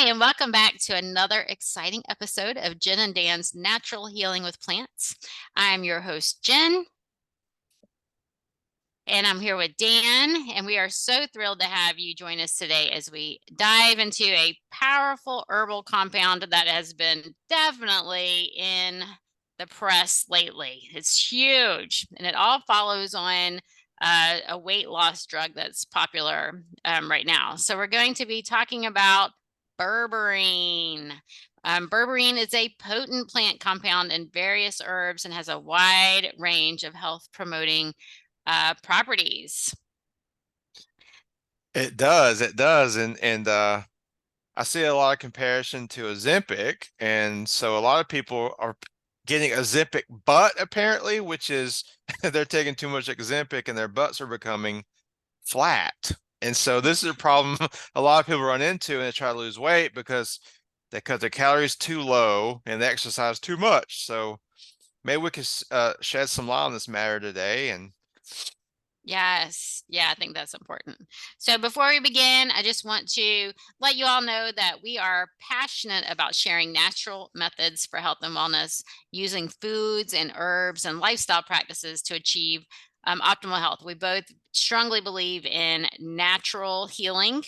Hey, and welcome back to another exciting episode of Jen and Dan's Natural Healing with Plants. I'm your host, Jen, and I'm here with Dan, and we are so thrilled to have you join us today as we dive into a powerful herbal compound that has been definitely in the press lately. It's huge, and it all follows on a weight loss drug that's popular right now. So we're going to be talking about berberine. Berberine is a potent plant compound in various herbs and has a wide range of health promoting properties. It does, and I see a lot of comparison to Ozempic, and so a lot of people are getting Ozempic butt apparently, which is they're taking too much Ozempic and their butts are becoming flat. And so this is a problem a lot of people run into and they try to lose weight because they cut their calories too low and they exercise too much. So maybe we could shed some light on this matter today. And Yes. Yeah, I think that's important. So before we begin, I just want to let you all know that we are passionate about sharing natural methods for health and wellness using foods and herbs and lifestyle practices to achieve optimal health. We both strongly believe in natural healing.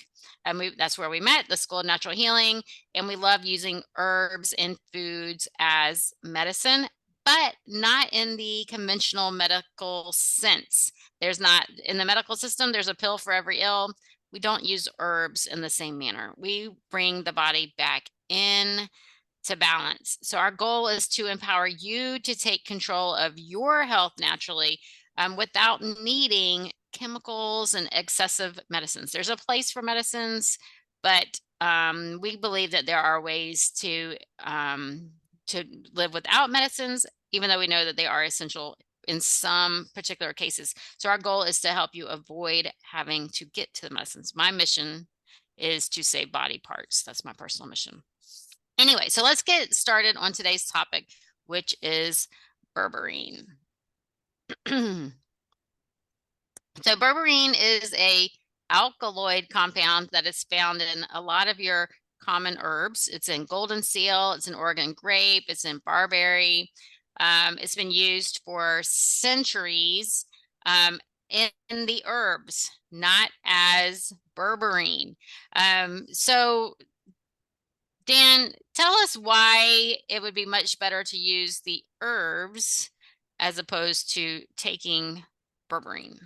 That's where we met, the School of Natural Healing, and we love using herbs and foods as medicine, but not in the conventional medical sense. There's not, in the medical system, there's a pill for every ill. We don't use herbs in the same manner. We bring the body back in to balance. So our goal is to empower you to take control of your health naturally, without needing chemicals and excessive medicines. There's a place for medicines, but we believe that there are ways to live without medicines, even though we know that they are essential in some particular cases. So our goal is to help you avoid having to get to the medicines. My mission is to save body parts. That's my personal mission. Anyway, so let's get started on today's topic, which is berberine. So berberine is a alkaloid compound that is found in a lot of your common herbs. It's in golden seal, it's in Oregon grape, it's in barberry. It's been used for centuries in the herbs, not as berberine. So Dan, tell us why it would be much better to use the herbs as opposed to taking berberine.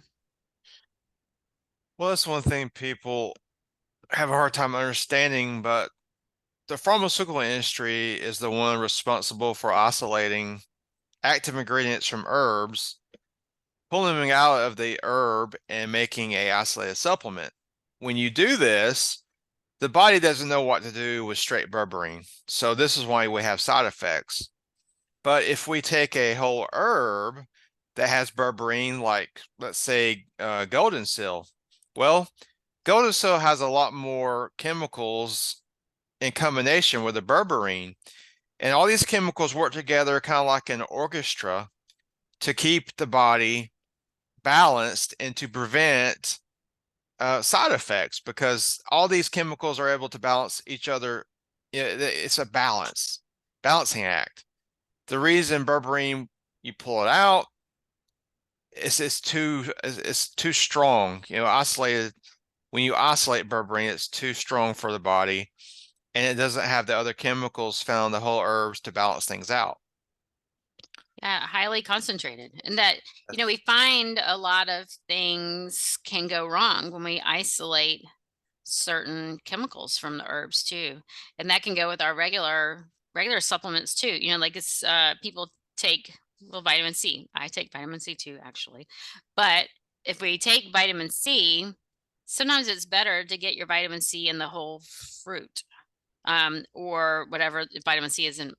well, that's one thing people have a hard time understanding, but the pharmaceutical industry is the one responsible for isolating active ingredients from herbs, pulling them out of the herb and making a isolated supplement. When you do this, the body doesn't know what to do with straight berberine. So this is why we have side effects. But if we take a whole herb that has berberine, like let's say golden seal, well, golden seal has a lot more chemicals in combination with the berberine. And all these chemicals work together kind of like an orchestra to keep the body balanced and to prevent side effects because all these chemicals are able to balance each other. It's a balancing act. The reason berberine, you pull it out, it's too strong. Isolated, when you isolate berberine, it's too strong for the body, and it doesn't have the other chemicals found in the whole herbs to balance things out. Yeah, highly concentrated. And that, we find a lot of things can go wrong when we isolate certain chemicals from the herbs too. And that can go with our regular supplements too. Like it's people take, well, vitamin C. I take vitamin C too, actually. But if we take vitamin C, sometimes it's better to get your vitamin C in the whole fruit, or whatever vitamin C is in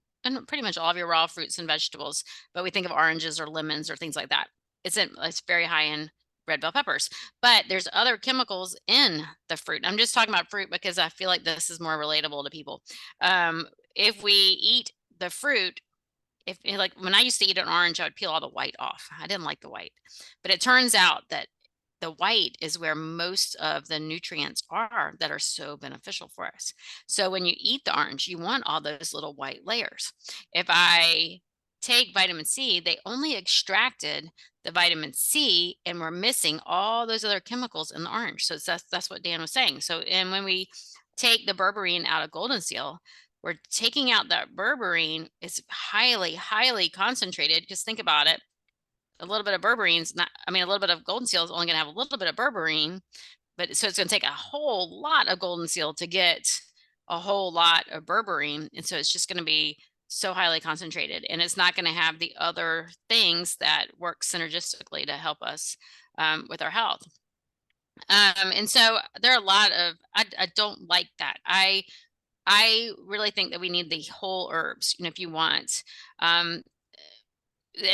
pretty much all of your raw fruits and vegetables. But we think of oranges or lemons or things like that. It's very high in red bell peppers, but there's other chemicals in the fruit. I'm just talking about fruit because I feel like this is more relatable to people. If we eat the fruit, if like when I used to eat an orange, I would peel all the white off. I didn't like the white, but it turns out that the white is where most of the nutrients are that are so beneficial for us. So when you eat the orange, you want all those little white layers. If I take vitamin C, they only extracted the vitamin C and we're missing all those other chemicals in the orange. So that's what Dan was saying. So and when we take the berberine out of golden seal, we're taking out that berberine. It's highly, highly concentrated because think about it, a little bit of berberine's not, I mean, a little bit of golden seal is only going to have a little bit of berberine, but so it's going to take a whole lot of golden seal to get a whole lot of berberine. And so it's just going to be so highly concentrated, and it's not going to have the other things that work synergistically to help us with our health. And so there are a lot of, I don't like that. I really think that we need the whole herbs, if you want. And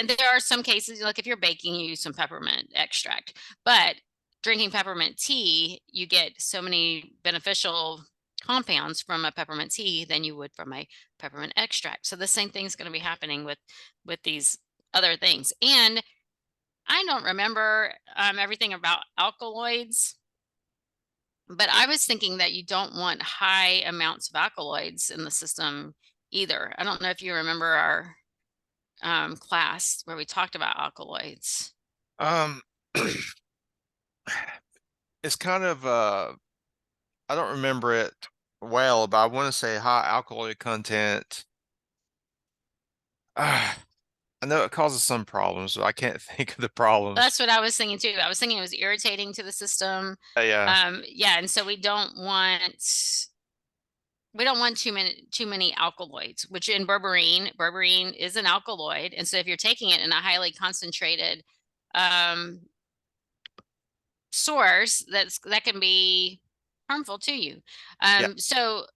there are some cases, like if you're baking, you use some peppermint extract, but drinking peppermint tea, you get so many beneficial compounds from a peppermint tea than you would from a peppermint extract. So the same thing's going to be happening with these other things. And I don't remember everything about alkaloids, but I was thinking that you don't want high amounts of alkaloids in the system either. I don't know if you remember our class where we talked about alkaloids. Um, it's kind of I don't remember it well, but I want to say high alcohol content. I know it causes some problems, but I can't think of the problems. That's what I was thinking too. I was thinking it was irritating to the system. Yeah, Yeah, and so we don't want too many alkaloids, which in berberine is an alkaloid. And so if you're taking it in a highly concentrated um source, that can be harmful to you. yeah, So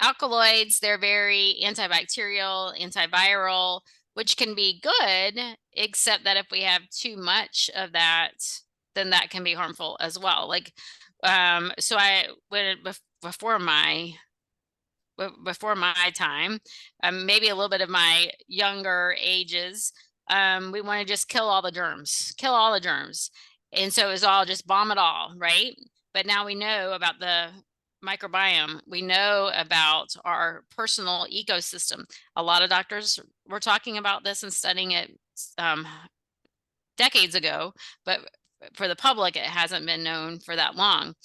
alkaloids, they're very antibacterial, antiviral, which can be good, except that if we have too much of that, then that can be harmful as well. Like, so I when before my time, maybe a little bit of my younger ages, we want to just kill all the germs. And so it was all just bomb it all, right? But now we know about the microbiome. We know about our personal ecosystem. A lot of doctors were talking about this and studying it decades ago, but for the public, it hasn't been known for that long.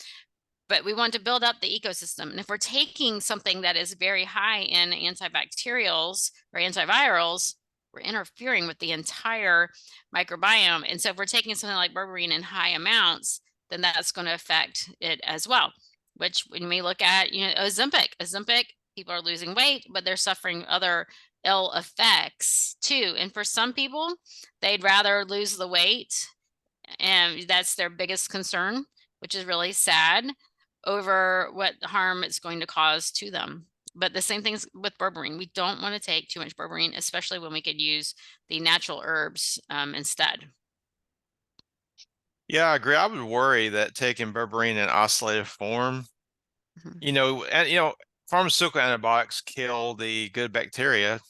But we want to build up the ecosystem. And if we're taking something that is very high in antibacterials or antivirals, we're interfering with the entire microbiome. And so if we're taking something like berberine in high amounts, then that's going to affect it as well. Which when we look at, Ozempic, people are losing weight, but they're suffering other ill effects too. And for some people, they'd rather lose the weight, and that's their biggest concern, which is really sad, over what harm it's going to cause to them. But the same things with berberine. We don't want to take too much berberine, especially when we could use the natural herbs instead. yeah. I agree. I would worry that taking berberine in isolated form, Mhm. pharmaceutical antibiotics kill the good bacteria.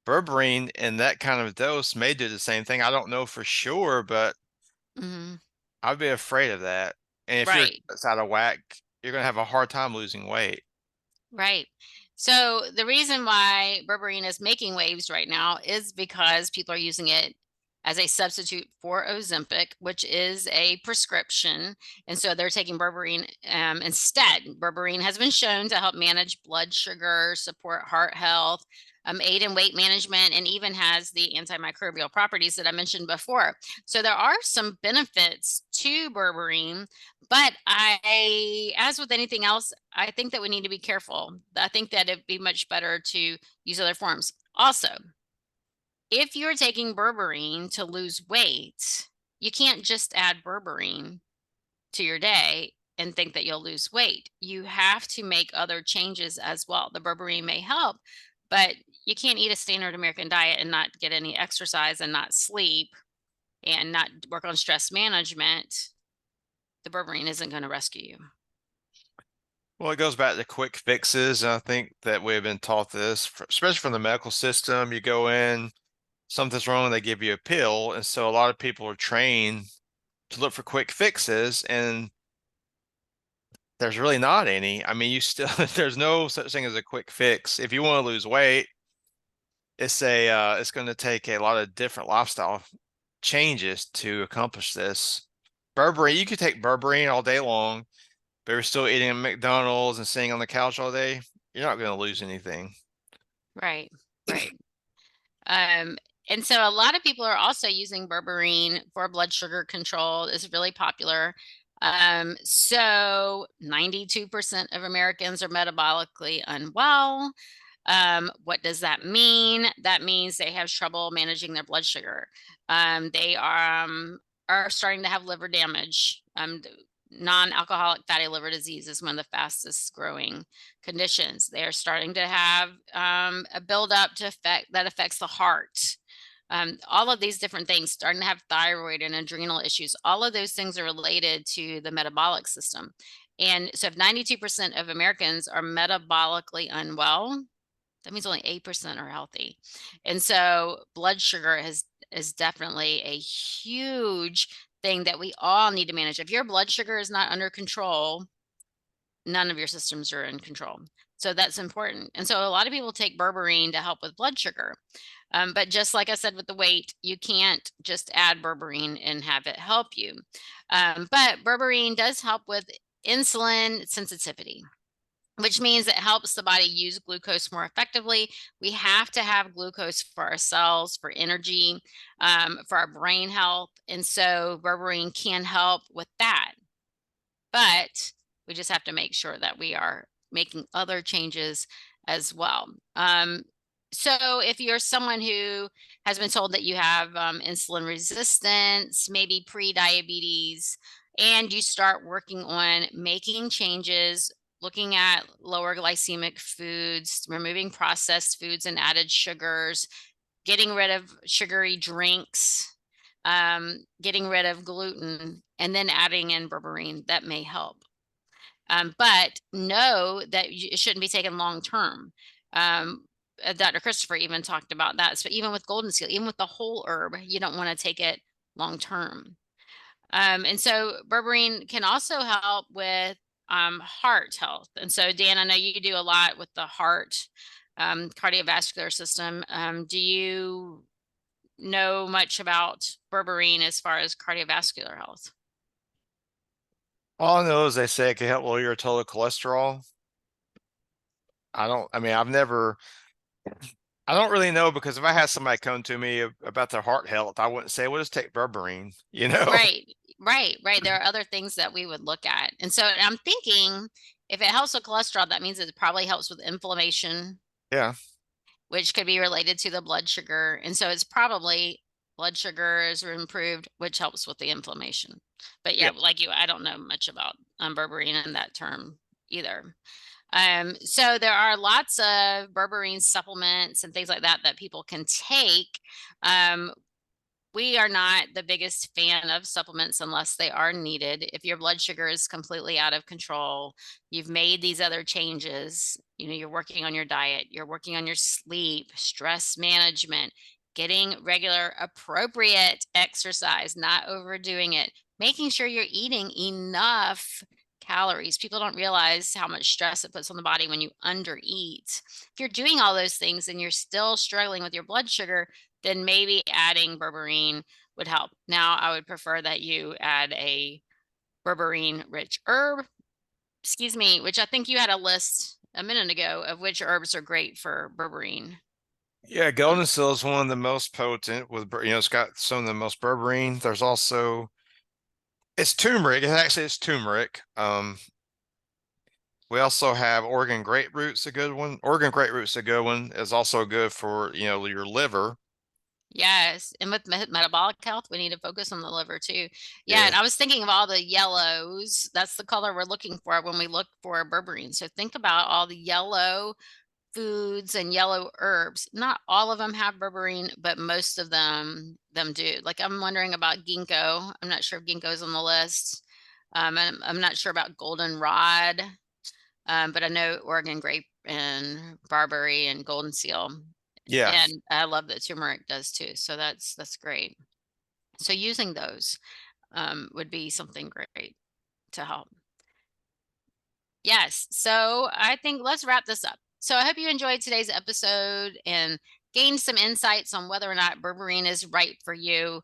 Berberine in that kind of dose may do the same thing. I don't know for sure, but Mhm. I'd be afraid of that. And if your Right. it's out of whack, you're gonna have a hard time losing weight. Right. So the reason why berberine is making waves right now is because people are using it as a substitute for Ozempic, which is a prescription. And so they're taking berberine instead. Berberine has been shown to help manage blood sugar, support heart health, aid in weight management, and even has the antimicrobial properties that I mentioned before. So there are some benefits to berberine, but as with anything else, I think that we need to be careful. I think that it'd be much better to use other forms. Also, if you're taking berberine to lose weight, you can't just add berberine to your day and think that you'll lose weight. You have to make other changes as well. The berberine may help, but you can't eat a standard American diet and not get any exercise and not sleep and not work on stress management. The berberine isn't going to rescue you. Well, it goes back to quick fixes, and I think that we've been taught this, especially from the medical system. You go in, something's wrong, they give you a pill, and so a lot of people are trained to look for quick fixes, and there's really not any. I mean, you still there's no such thing as a quick fix. If you want to lose weight, it's going to take a lot of different lifestyle changes to accomplish this. Berberine, you could take berberine all day long, but you're still eating at McDonald's and sitting on the couch all day. You're not going to lose anything. Right, right. Um, and so a lot of people are also using berberine for blood sugar control. It's really popular. So 92% of Americans are metabolically unwell. What does that mean? That means they have trouble managing their blood sugar. They are starting to have liver damage. Non-alcoholic fatty liver disease is one of the fastest growing conditions. They are starting to have a buildup that affects the heart. All of these different things, starting to have thyroid and adrenal issues. All of those things are related to the metabolic system. And so if 92% of Americans are metabolically unwell, that means only 8% are healthy. And so blood sugar is definitely a huge thing that we all need to manage. If your blood sugar is not under control, none of your systems are in control. So that's important. And so a lot of people take berberine to help with blood sugar. But just like I said with the weight, you can't just add berberine and have it help you. But berberine does help with insulin sensitivity, which means it helps the body use glucose more effectively. We have to have glucose for our cells, for energy, for our brain health. And so berberine can help with that. But we just have to make sure that we are making other changes as well. So if you're someone who has been told that you have insulin resistance, maybe pre-diabetes, and you start working on making changes, looking at lower glycemic foods, removing processed foods and added sugars, getting rid of sugary drinks, getting rid of gluten, and then adding in berberine, that may help. But know that it shouldn't be taken long term. Dr. Christopher even talked about that. So even with golden seal, even with the whole herb, you don't want to take it long term. And so berberine can also help with heart health. And so Dan, I know you do a lot with the heart, cardiovascular system. Do you know much about berberine as far as cardiovascular health? All I know is they say it can help lower your total cholesterol. I mean, I don't really know, because if I had somebody come to me about their heart health, I wouldn't say, well, just take berberine, you know? Right, right. There are other things that we would look at. And so I'm thinking if it helps with cholesterol, that means it probably helps with inflammation, Yeah. which could be related to the blood sugar. And so it's probably blood sugars are improved, which helps with the inflammation. But yeah, Yeah. like you, I don't know much about berberine in that term either. So there are lots of berberine supplements and things like that that people can take. We are not the biggest fan of supplements unless they are needed. If your blood sugar is completely out of control, you've made these other changes, you're working on your diet, you're working on your sleep, stress management, getting regular appropriate exercise, not overdoing it, making sure you're eating enough calories. People don't realize how much stress it puts on the body when you undereat. If you're doing all those things and you're still struggling with your blood sugar, then maybe adding berberine would help. Now, I would prefer that you add a berberine rich herb, excuse me, which I think you had a list a minute ago of which herbs are great for berberine. Yeah, Um, golden seal is one of the most potent it's got some of the most berberine. There's also it's turmeric. It's turmeric. We also have Oregon grapefruit's a good one. Oregon grapefruit's a good one. It's also good for, your liver. yes, and with metabolic health, we need to focus on the liver too. Yeah, Yeah. and I was thinking of all the yellows. That's the color we're looking for when we look for berberine. So think about all the yellow foods and yellow herbs. Not all of them have berberine, but most of them do. Like I'm wondering about ginkgo. I'm not sure if ginkgo is on the list. And I'm not sure about goldenrod, but I know Oregon grape and barberry and golden seal. Yeah. And I love that turmeric does too. So that's great. So using those. would be something great to help. Yes. So I think let's wrap this up. So I hope you enjoyed today's episode and gained some insights on whether or not berberine is right for you.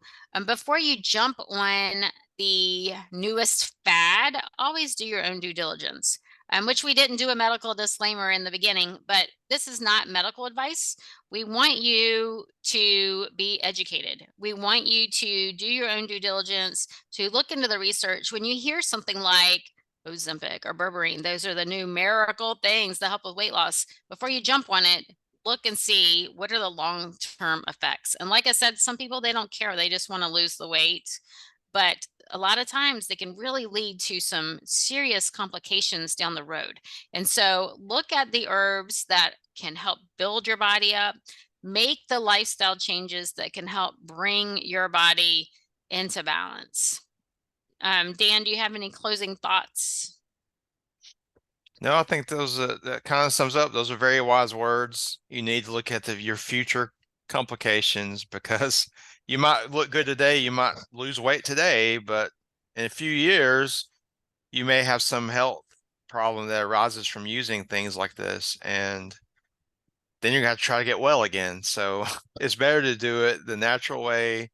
Before you jump on the newest fad, always do your own due diligence, which we didn't do a medical disclaimer in the beginning, but this is not medical advice. We want you to be educated. We want you to do your own due diligence, to look into the research. When you hear something like Ozempic or berberine, those are the new miracle things that help with weight loss. Before you jump on it, look and see what are the long-term effects. And like I said, some people, they don't care. They just want to lose the weight. But a lot of times they can really lead to some serious complications down the road. And so look at the herbs that can help build your body up, make the lifestyle changes that can help bring your body into balance. Dan, do you have any closing thoughts? No, I think that kind of sums up. Those are very wise words. You need to look at your future complications because you might look good today, you might lose weight today, but in a few years, you may have some health problem that arises from using things like this, and then you're gonna try to get well again. So it's better to do it the natural way,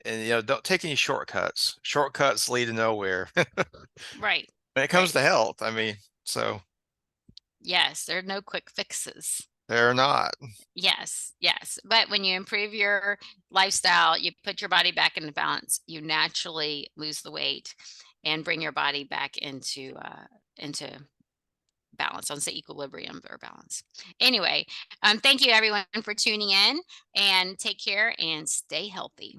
and don't take any shortcuts. Shortcuts lead to nowhere Right, when it comes right. to health. I mean, so Yes, there are no quick fixes. they're not. Yes, yes. But when you improve your lifestyle, you put your body back into balance, you naturally lose the weight and bring your body back into balance. I'll say equilibrium or balance. Anyway, thank you everyone for tuning in and take care and stay healthy.